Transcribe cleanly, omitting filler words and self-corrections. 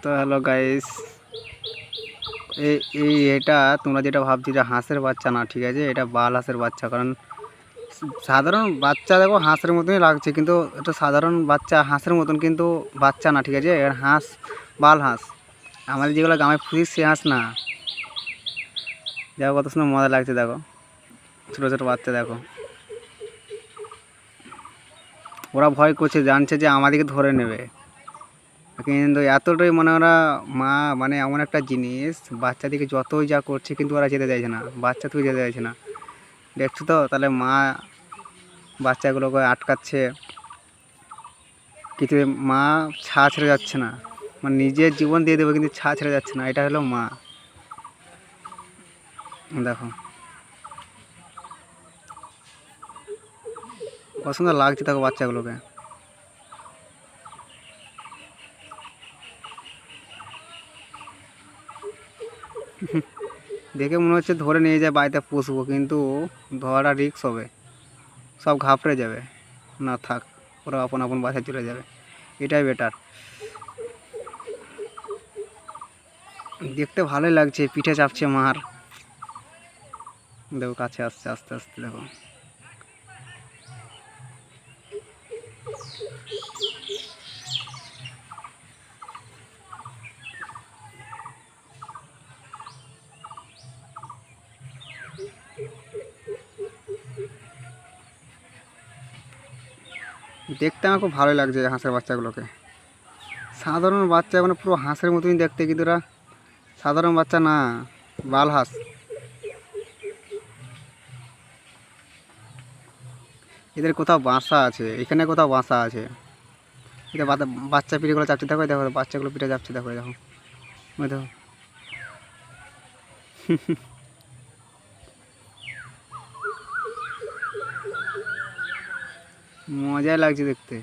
তো hello guys, এই এই এটা তোমরা যেটা ভাবছো যে হাঁসের বাচ্চা না, ঠিক আছে, এটা বাল হাঁসের বাচ্চা। কারণ সাধারণ বাচ্চা দেখো হাঁসের মতনই লাগছে, কিন্তু এটা সাধারণ বাচ্চা হাঁসের মতন, কিন্তু বাচ্চা না, ঠিক আছে। এর হাঁস বাল হাঁস, আমাদের যেগুলো গ্রামে পুষি সে হাঁস না। দেখো কত সুন্দর মজা লাগছে, দেখো ছোটো ছোটো বাচ্চা দেখো। ওরা ভয় করছে, জানছে যে আমাদেরকে ধরে নেবে, কিন্তু এতটাই মানে ওরা মা মানে এমন একটা জিনিস, বাচ্চাদিকে যতই যা করছে কিন্তু ওরা যেতে চাইছে না, বাচ্চা তুই যেতে চাইছে না। দেখছো তো, তাহলে মা বাচ্চাগুলোকে আটকাচ্ছে, কিন্তু মা ছা ছেড়ে যাচ্ছে না, মানে নিজের জীবন দিয়ে দেবে কিন্তু ছা ছেড়ে যাচ্ছে না। এটা হলো মা। দেখো কত সুন্দর লাগছে, দেখো বাচ্চাগুলোকে। দেখে মনে হচ্ছে ধরে নিয়ে যায় বাড়িতে পুষবো, কিন্তু ধরাটা রিস্ক হবে, সব ঘাবড়ে যাবে। না থাক, ওরা আপন আপন বাসায় চলে যাবে, এটাই বেটার। দেখতে ভালোই লাগছে, পিঠে চাপছে মার। দেখো কাছে আসছে আস্তে আস্তে, দেখো দেখতে আমার খুব ভালো লাগছে হাঁসের বাচ্চাগুলোকে। সাধারণ বাচ্চা মানে পুরো হাঁসের মতোই দেখতে, কিন্তু এরা সাধারণ বাচ্চা না, বাল হাঁস। এদের কোথাও বাসা আছে, এখানে কোথাও বাসা আছে। এটা বাচ্চা পিঠেগুলো চাপছে, দেখো দেখো বাচ্চাগুলো পিঠে চাপছে, দেখো দেখো ওই দেখো। মজাই লাগছে দেখতে।